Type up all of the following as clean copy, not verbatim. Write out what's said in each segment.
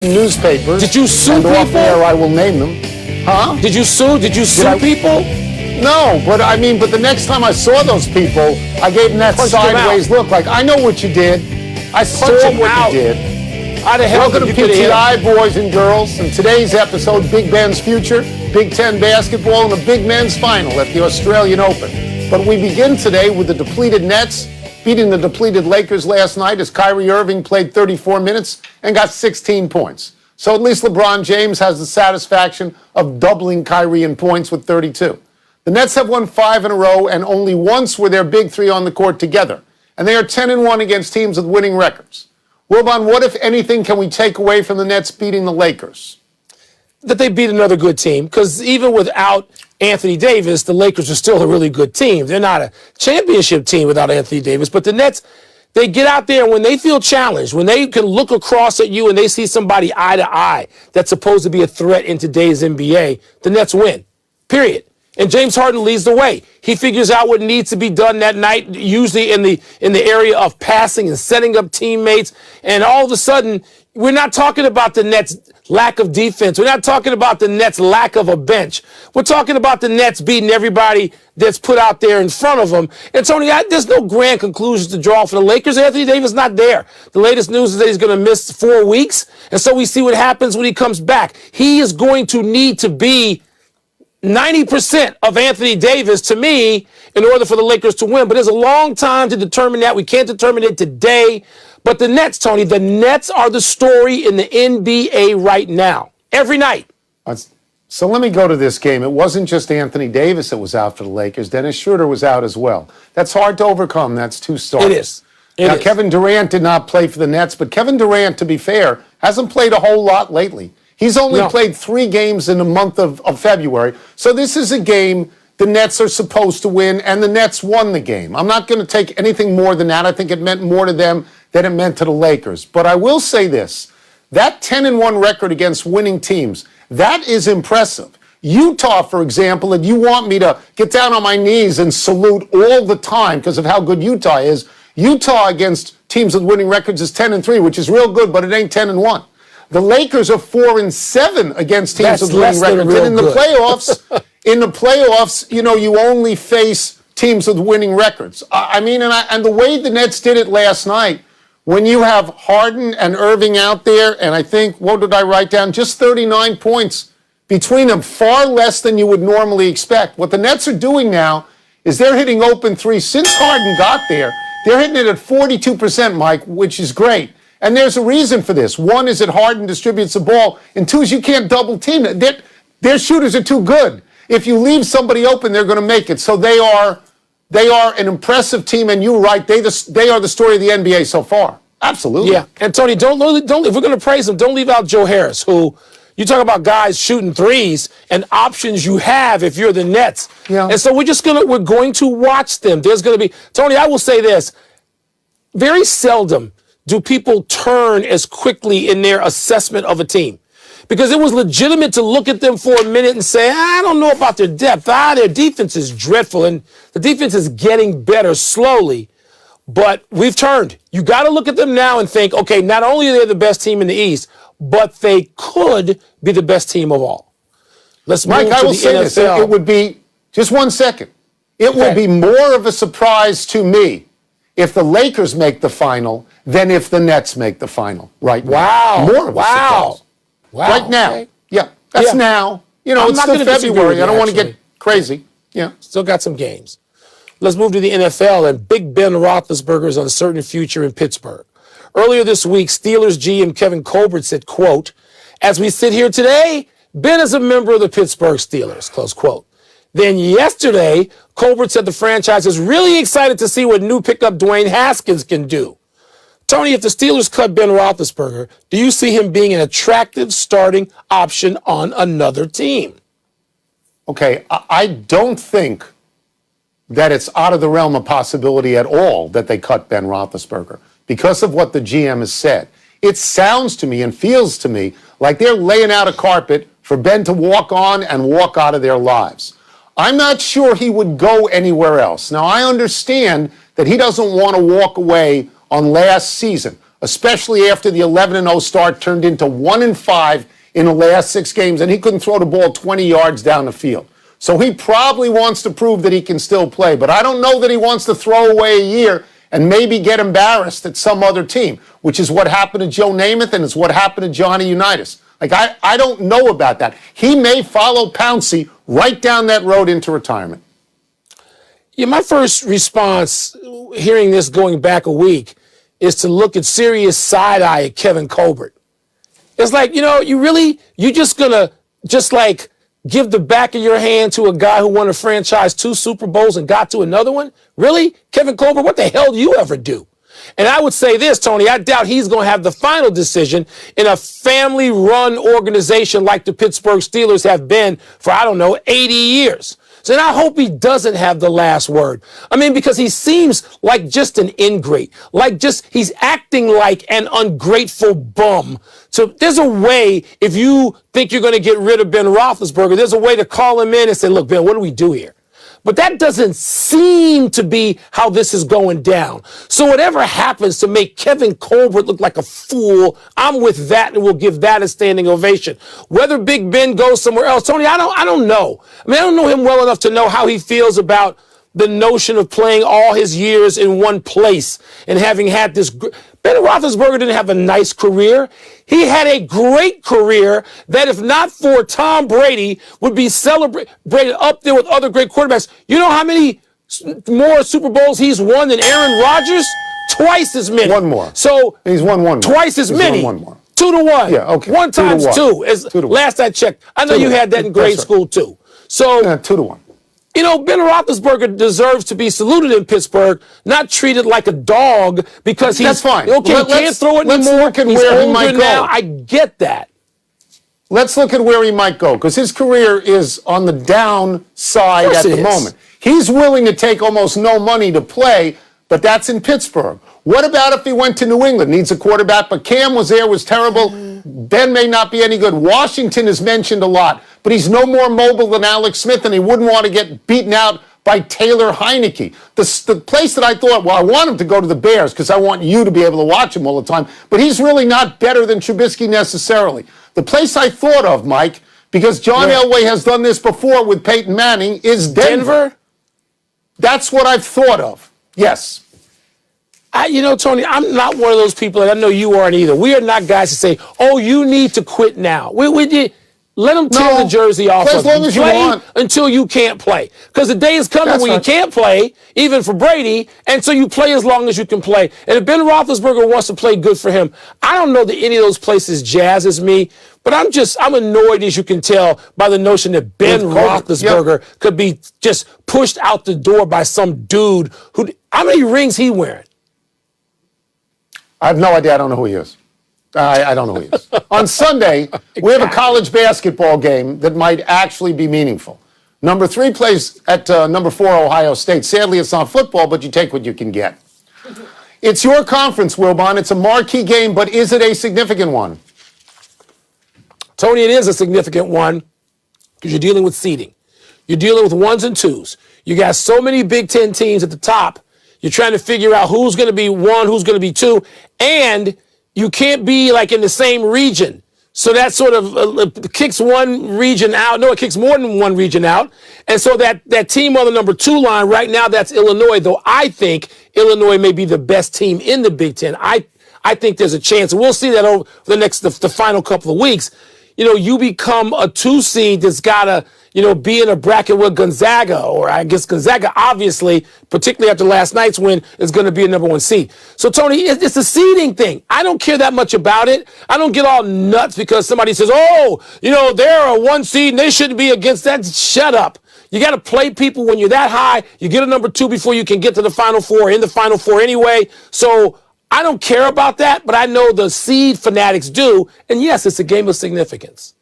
newspapers. Did you sue and people? Off air, I will name them. Huh? Did you sue? Did you sue people? No, but I mean, but the next time I saw those people, I gave them that sideways look, like I know what you did. I saw what you did. How the hell Welcome to did you PTI, boys and girls. In today's episode, Big Ben's future, Big Ten basketball, and a big men's final at the Australian Open. But we begin today with the depleted Nets beating the depleted Lakers last night as Kyrie Irving played 34 minutes and got 16 points. So at least LeBron James has the satisfaction of doubling Kyrie in points with 32. The Nets have won 5 in a row, and only once were their big three on the court together. And they are 10-1 against teams with winning records. Wilbon, what, if anything, can we take away from the Nets beating the Lakers? That they beat another good team, because even without Anthony Davis, the Lakers are still a really good team. They're not a championship team without Anthony Davis, but the Nets, they get out there, and when they feel challenged, when they can look across at you and they see somebody eye to eye that's supposed to be a threat in today's NBA, the Nets win, period. And James Harden leads the way. He figures out what needs to be done that night, usually in the area of passing and setting up teammates. And all of a sudden, we're not talking about the Nets' lack of defense. We're not talking about the Nets' lack of a bench. We're talking about the Nets beating everybody that's put out there in front of them. And Tony, there's no grand conclusions to draw for the Lakers. Anthony Davis not there. The latest news is that he's going to miss 4 weeks. And so we see what happens when he comes back. He is going to need to be 90% of Anthony Davis, to me, in order for the Lakers to win. But there's a long time to determine that. We can't determine it today. But the Nets, Tony, the Nets are the story in the NBA right now. Every night. So let me go to this game. It wasn't just Anthony Davis that was out for the Lakers. Dennis Schroeder was out as well. That's hard to overcome. That's two starters. It is. Now, Kevin Durant did not play for the Nets, but Kevin Durant, to be fair, hasn't played a whole lot lately. He's only played 3 games in the month of February. So this is a game the Nets are supposed to win, and the Nets won the game. I'm not going to take anything more than that. I think it meant more to them than it meant to the Lakers. But I will say this. That 10-1 record against winning teams, that is impressive. Utah, for example, and you want me to get down on my knees and salute all the time because of how good Utah is. Utah against teams with winning records is 10-3, which is real good, but it ain't 10-1. The Lakers are 4-7 against teams with winning records. And in the playoffs, you know, you only face teams with winning records. I mean, and the way the Nets did it last night, when you have Harden and Irving out there, and I think, what did I write down? Just 39 points between them, far less than you would normally expect. What the Nets are doing now is they're hitting open threes. Since Harden got there, they're hitting it at 42%, Mike, which is great. And there's a reason for this. One is that Harden distributes the ball, and 2 is you can't double team it. Their shooters are too good. If you leave somebody open, they're going to make it. So they are an impressive team, and you're right. They are the story of the NBA so far. Absolutely. Yeah. And Tony, don't if we're going to praise them, don't leave out Joe Harris, who you talk about guys shooting threes and options you have if you're the Nets. Yeah. And so we're going to watch them. There's going to be Tony. I will say this: very seldom do people turn as quickly in their assessment of a team? Because it was legitimate to look at them for a minute and say, I don't know about their depth. Their defense is dreadful, and the defense is getting better slowly. But we've turned. You got to look at them now and think, okay, not only are they the best team in the East, but they could be the best team of all. Let's move Mike, I will to the say NFL. this. It would be, just 1 second, it will be more of a surprise to me if the Lakers make the final than if the Nets make the final right now. Wow. More of a surprise. Wow. Right now. Okay. Yeah. That's now. You know, it's still February. I don't want to get crazy. Yeah. Still got some games. Let's move to the NFL, and Big Ben Roethlisberger's uncertain future in Pittsburgh. Earlier this week, Steelers GM Kevin Colbert said, quote, as we sit here today, Ben is a member of the Pittsburgh Steelers, close quote. Then yesterday, Colbert said the franchise is really excited to see what new pickup Dwayne Haskins can do. Tony, if the Steelers cut Ben Roethlisberger, do you see him being an attractive starting option on another team? Okay, I don't think that it's out of the realm of possibility at all that they cut Ben Roethlisberger because of what the GM has said. It sounds to me and feels to me like they're laying out a carpet for Ben to walk on and walk out of their lives. I'm not sure he would go anywhere else. Now, I understand that he doesn't want to walk away on last season. especially after the 11-0 start turned into 1-5 in the last 6 games, and he couldn't throw the ball 20 yards down the field. So he probably wants to prove that he can still play, but I don't know that he wants to throw away a year and maybe get embarrassed at some other team, which is what happened to Joe Namath and it's what happened to Johnny Unitas. Like, I don't know about that. He may follow Pouncey right down that road into retirement. Yeah, my first response, hearing this going back a week, is to look at serious side-eye at Kevin Colbert. It's like, you just gonna give the back of your hand to a guy who won a franchise 2 Super Bowls and got to another one? Really? Kevin Colbert, what the hell do you ever do? And I would say this, Tony, I doubt he's going to have the final decision in a family-run organization like the Pittsburgh Steelers have been for, 80 years. So I hope he doesn't have the last word. I mean, because he seems like just an ingrate, he's acting like an ungrateful bum. So there's a way, if you think you're going to get rid of Ben Roethlisberger, there's a way to call him in and say, look, Ben, what do we do here? But that doesn't seem to be how this is going down. So whatever happens to make Kevin Colbert look like a fool, I'm with that and we'll give that a standing ovation. Whether Big Ben goes somewhere else, Tony, I don't know. I mean, I don't know him well enough to know how he feels about the notion of playing all his years in one place and having had this. Ben Roethlisberger didn't have a nice career. He had a great career that, if not for Tom Brady, would be celebrated up there with other great quarterbacks. You know how many more Super Bowls he's won than Aaron Rodgers? Twice as many. One more. So he's won one more. Twice as many. One more. 2-1. Yeah, okay. 1 times 2. As 2 to 1. Last I checked. I know you had that in grade school too. So 2-1. Ben Roethlisberger deserves to be saluted in Pittsburgh, not treated like a dog because he's That's fine. Okay, he can't throw it anymore. Look at He's where he older might go. now. I get that. Let's look at where he might go, because his career is on the downside at the moment. He's willing to take almost no money to play, but that's in Pittsburgh. What about if he went to New England? Needs a quarterback, but Cam was terrible. Ben may not be any good. Washington is mentioned a lot, but he's no more mobile than Alex Smith, and he wouldn't want to get beaten out by Taylor Heineke. The place that I thought, I want him to go to the Bears because I want you to be able to watch him all the time, but he's really not better than Trubisky necessarily. The place I thought of, Mike, because John Elway has done this before with Peyton Manning, is Denver. That's what I've thought of. Yes. Tony, I'm not one of those people, and I know you aren't either. We are not guys to say, you need to quit now. Let them tear the jersey off. Play as long as you want. Until you can't play. Because the day is coming when you can't play, even for Brady, and so you play as long as you can play. And if Ben Roethlisberger wants to play, good for him. I don't know that any of those places jazzes me, but I'm annoyed, as you can tell, by the notion that Ben Roethlisberger could be just pushed out the door by some dude how many rings he wearing? I have no idea. I don't know who he is. I don't know who he is. On Sunday, we have a college basketball game that might actually be meaningful. Number 3 plays at number 4, Ohio State. Sadly, it's not football, but you take what you can get. It's your conference, Wilbon. It's a marquee game, but is it a significant one? Tony, it is a significant one because you're dealing with seeding. You're dealing with 1s and 2s. You got so many Big Ten teams at the top. You're trying to figure out who's going to be 1, who's going to be 2, and you can't be like in the same region. So that sort of kicks one region out. No, it kicks more than one region out. And so that team on the number 2 line right now, that's Illinois, though I think Illinois may be the best team in the Big Ten. I think there's a chance. And we'll see that over the final couple of weeks. You become a 2 seed that's got to, be in a bracket with Gonzaga, or I guess Gonzaga, obviously, particularly after last night's win, is going to be a number 1 seed. So, Tony, it's a seeding thing. I don't care that much about it. I don't get all nuts because somebody says, they're a 1 seed and they shouldn't be against that. Shut up. You got to play people when you're that high. You get a number 2 before you can get to the Final Four, in the Final Four anyway. So, I don't care about that, but I know the seed fanatics do. And yes, it's a game of significance.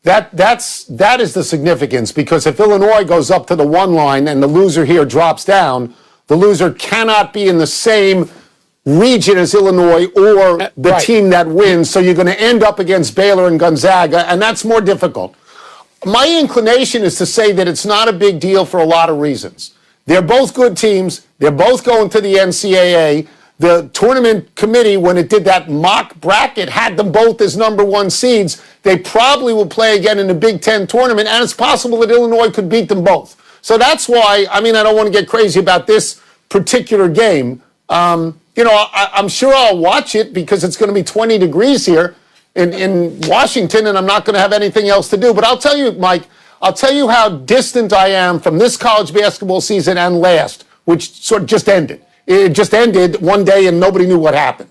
That is the significance, because if Illinois goes up to the 1 line and the loser here drops down, the loser cannot be in the same region as Illinois or the team that wins. So you're going to end up against Baylor and Gonzaga, and that's more difficult. My inclination is to say that it's not a big deal for a lot of reasons. They're both good teams. They're both going to the NCAA. the tournament committee, when it did that mock bracket, had them both as number 1 seeds. They probably will play again in the Big Ten tournament, and it's possible that Illinois could beat them both. So that's why, I don't want to get crazy about this particular game. I'm sure I'll watch it because it's going to be 20 degrees here in Washington, and I'm not going to have anything else to do. But I'll tell you, Mike, how distant I am from this college basketball season and last, which sort of just ended. It just ended one day and nobody knew what happened.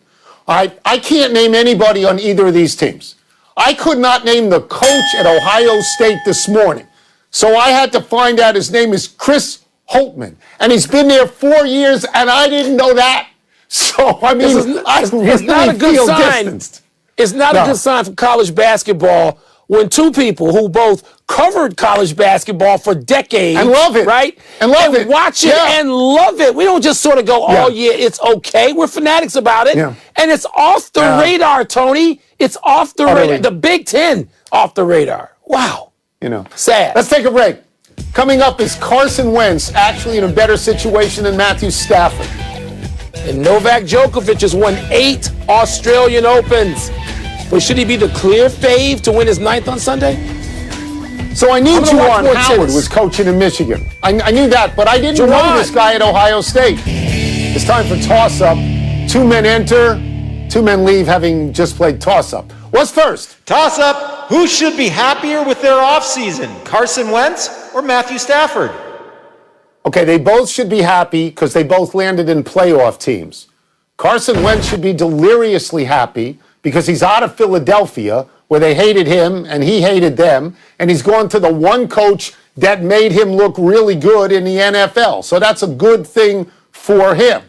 I can't name anybody on either of these teams. I could not name the coach at Ohio State this morning. So I had to find out his name is Chris Holtmann. And he's been there 4 years, and I didn't know that. So, I it's not a good sign. Distanced. It's not a good sign for college basketball when two people who both covered college basketball for decades and love it, right? And watch it and love it. We don't just sort of go, oh yeah, it's okay. We're fanatics about it, and it's off the radar, Tony. It's off the radar. The Big Ten off the radar. Wow, sad. Let's take a break. Coming up is Carson Wentz actually in a better situation than Matthew Stafford. And Novak Djokovic has won 8 Australian Opens. But should he be the clear fave to win his 9th on Sunday? So I knew Juwan Howard was coaching in Michigan. I knew that, but I didn't know this guy at Ohio State. It's time for toss-up. 2 men enter, 2 men leave, having just played toss-up. What's first? Toss-up. Who should be happier with their offseason, Carson Wentz or Matthew Stafford? Okay, they both should be happy because they both landed in playoff teams. Carson Wentz should be deliriously happy because he's out of Philadelphia, where they hated him and he hated them, and he's gone to the one coach that made him look really good in the NFL. So that's a good thing for him.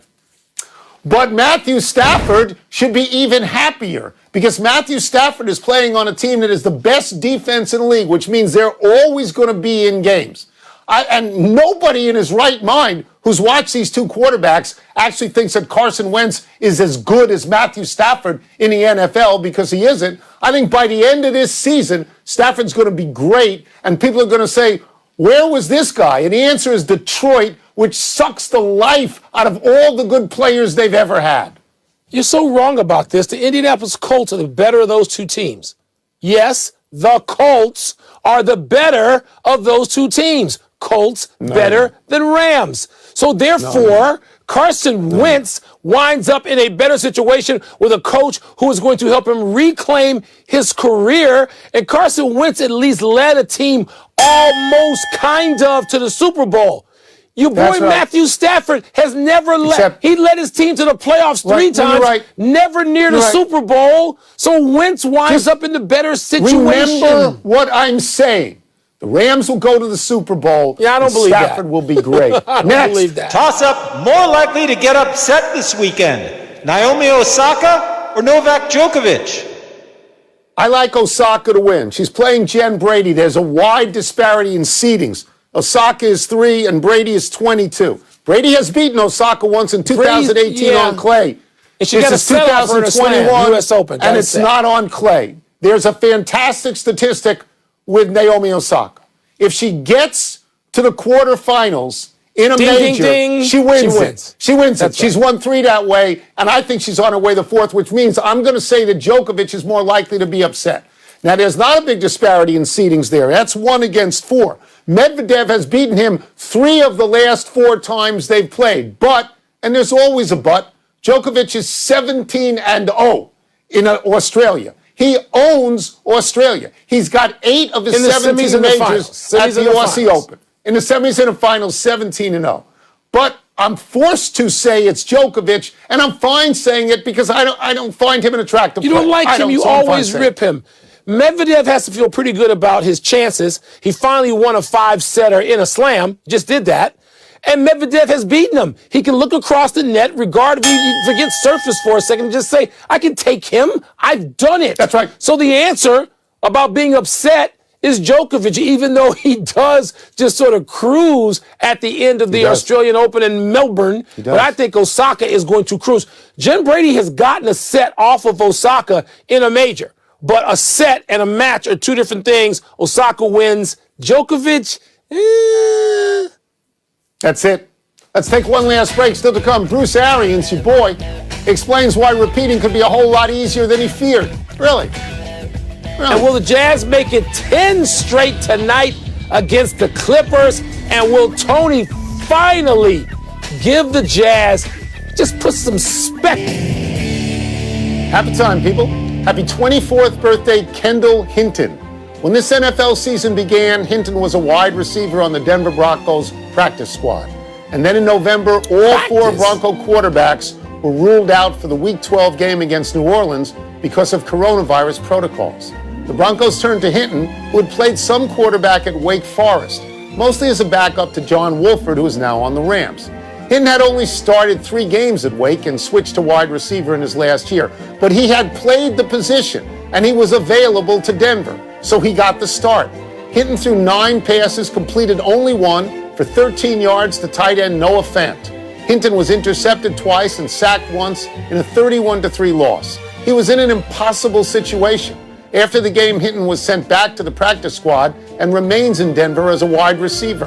But Matthew Stafford should be even happier because Matthew Stafford is playing on a team that is the best defense in the league, which means they're always going to be in games. And nobody in his right mind who's watched these two quarterbacks actually thinks that Carson Wentz is as good as Matthew Stafford in the NFL, because he isn't. I think by the end of this season, Stafford's going to be great, and people are going to say, where was this guy? And the answer is Detroit, which sucks the life out of all the good players they've ever had. You're so wrong about this. The Indianapolis Colts are the better of those two teams. Yes, the Colts are the better of those two teams. Colts better than Rams. So therefore, Carson Wentz winds up in a better situation with a coach who is going to help him reclaim his career. And Carson Wentz at least led a team almost kind of to the Super Bowl. Your boy Matthew Stafford has never led. He led his team to the playoffs 3 times, never near the Super Bowl. So Wentz winds up in the better situation. Remember what I'm saying. The Rams will go to the Super Bowl. Yeah, I don't believe that. Stafford will be great. I don't believe that. Toss-up, more likely to get upset this weekend. Naomi Osaka or Novak Djokovic? I like Osaka to win. She's playing Jen Brady. There's a wide disparity in seedings. Osaka is 3 and Brady is 22. Brady has beaten Osaka once in 2018 on clay. And she got a set off for 2021 U.S. Open. And it's not on clay. There's a fantastic statistic with Naomi Osaka. If she gets to the quarterfinals in a major, she wins it. She wins it. She's won 3 that way, and I think she's on her way to 4th, which means I'm going to say that Djokovic is more likely to be upset. Now, there's not a big disparity in seedings there. That's 1 against 4. Medvedev has beaten him 3 of the last 4 times they've played. But, and there's always a but, Djokovic is 17-0 in Australia. He owns Australia. He's got 8 of his 17 majors at the Aussie Open. In the semis and the finals, 17-0. But I'm forced to say it's Djokovic, and I'm fine saying it because I don't find him an attractive player. You don't like him, you always rip him. Medvedev has to feel pretty good about his chances. He finally won a 5-setter in a slam, just did that. And Medvedev has beaten him. He can look across the net, forget surface for a second, and just say, I can take him. I've done it. That's right. So the answer about being upset is Djokovic, even though he does just sort of cruise at the end of the Australian Open in Melbourne. But I think Osaka is going to cruise. Jen Brady has gotten a set off of Osaka in a major. But a set and a match are 2 different things. Osaka wins. Djokovic, That's it. Let's take one last break. Still to come, Bruce Arians, your boy, explains why repeating could be a whole lot easier than he feared. Really? And will the Jazz make it 10 straight tonight against the Clippers? And will Tony finally give the Jazz, just put some spec? Happy time, people. Happy 24th birthday, Kendall Hinton. When this NFL season began, Hinton was a wide receiver on the Denver Broncos practice squad. And then in November, all four Bronco quarterbacks were ruled out for the Week 12 game against New Orleans because of coronavirus protocols. The Broncos turned to Hinton, who had played some quarterback at Wake Forest, mostly as a backup to John Wolford, who is now on the Rams. Hinton had only started 3 games at Wake and switched to wide receiver in his last year, but he had played the position and he was available to Denver, so he got the start. Hinton threw 9 passes, completed only 1 for 13 yards to tight end Noah Fant. Hinton was intercepted twice and sacked once in a 31-3 loss. He was in an impossible situation. After the game, Hinton was sent back to the practice squad and remains in Denver as a wide receiver.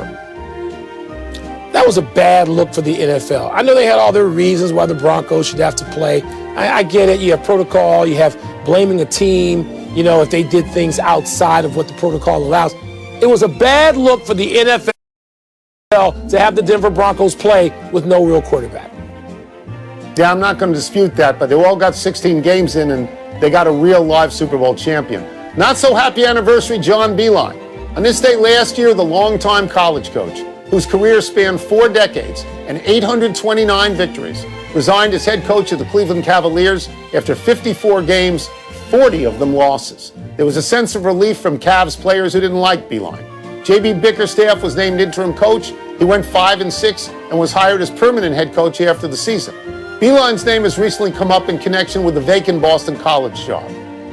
That was a bad look for the NFL. I know they had all their reasons why the Broncos should have to play. I get it. You have protocol. You have blaming a team, if they did things outside of what the protocol allows. It was a bad look for the NFL to have the Denver Broncos play with no real quarterback. Yeah, I'm not going to dispute that, but they all got 16 games in and they got a real live Super Bowl champion. Not so happy anniversary, John Beilein. On this day last year, the longtime college coach, whose career spanned 4 decades and 829 victories, resigned as head coach of the Cleveland Cavaliers after 54 games, 40 of them losses. There was a sense of relief from Cavs players who didn't like Beilein. J.B. Bickerstaff was named interim coach. He went 5-6 and was hired as permanent head coach after the season. Beilein's name has recently come up in connection with the vacant Boston College job.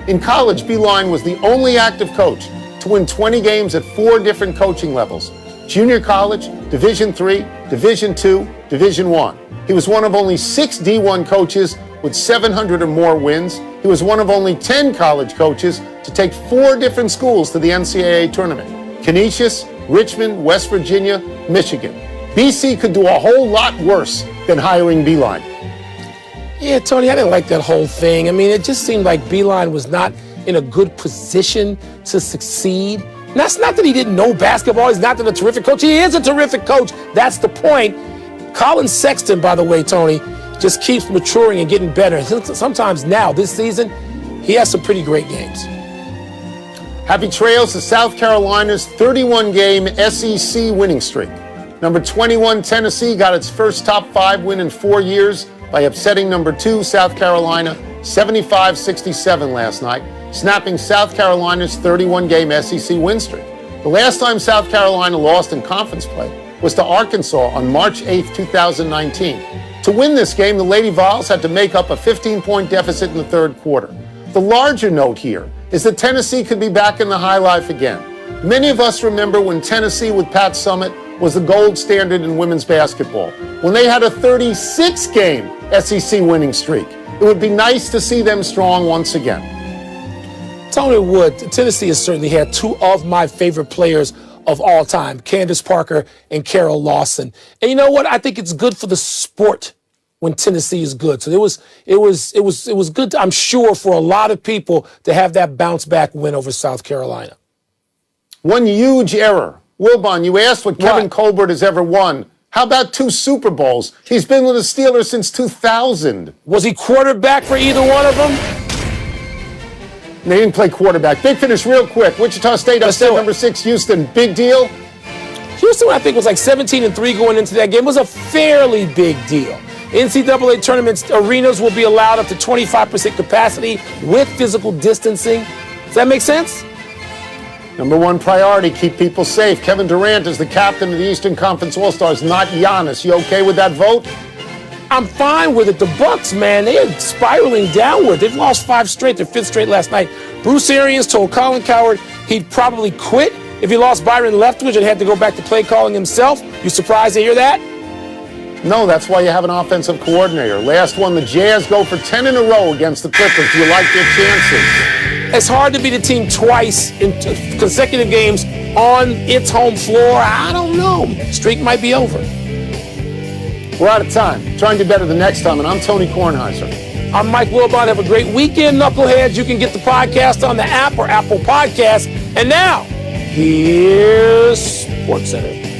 In college, Beilein was the only active coach to win 20 games at 4 different coaching levels: junior college, Division III, Division II, Division I. He was one of only 6 D1 coaches with 700 or more wins. He was one of only 10 college coaches to take 4 different schools to the NCAA tournament: Canisius, Richmond, West Virginia, Michigan. BC could do a whole lot worse than hiring Beilein. Yeah, Tony, I didn't like that whole thing. I mean, it just seemed like Beilein was not in a good position to succeed. And that's not that he didn't know basketball. He's not that a terrific coach. He is a terrific coach. That's the point. Colin Sexton, by the way, Tony, just keeps maturing and getting better. Sometimes now, this season, he has some pretty great games. Happy trails to South Carolina's 31-game SEC winning streak. Number 21, Tennessee, got its first top 5 win in 4 years by upsetting number 2, South Carolina, 75-67 last night, snapping South Carolina's 31-game SEC win streak. The last time South Carolina lost in conference play was to Arkansas on March 8, 2019. To win this game, the Lady Vols had to make up a 15-point deficit in the third quarter. The larger note here is that Tennessee could be back in the high life again. Many of us remember when Tennessee with Pat Summitt was the gold standard in women's basketball, when they had a 36-game SEC winning streak. It would be nice to see them strong once again. Tony Wood, Tennessee has certainly had 2 of my favorite players of all time, Candace Parker and Carol Lawson. And you know what? I think it's good for the sport when Tennessee is good. So it was good, I'm sure, for a lot of people to have that bounce back win over South Carolina. One huge error. Wilbon, you asked what Kevin Colbert has ever won. How about 2 Super Bowls? He's been with the Steelers since 2000. Was he quarterback for either one of them? They didn't play quarterback. Big finish real quick. Wichita State upset number 6 Houston. Big deal? Houston, I think, was like 17-3 going into that game. It was a fairly big deal. NCAA tournament arenas will be allowed up to 25% capacity with physical distancing. Does that make sense? Number 1 priority, keep people safe. Kevin Durant is the captain of the Eastern Conference All-Stars, not Giannis. You okay with that vote? I'm fine with it. The Bucks, man, they are spiraling downward. They've lost 5 straight, their 5th straight last night. Bruce Arians told Colin Cowherd he'd probably quit if he lost Byron Leftwich and had to go back to play calling himself. You surprised to hear that? No, that's why you have an offensive coordinator. Last one, the Jazz go for 10 in a row against the Clippers. Do you like their chances? It's hard to beat a team twice in consecutive games on its home floor. I don't know. Streak might be over. We're out of time. Try and do better the next time, and I'm Tony Kornheiser. I'm Mike Wilbon. Have a great weekend, Knuckleheads. You can get the podcast on the app or Apple Podcasts. And now, here's SportsCenter.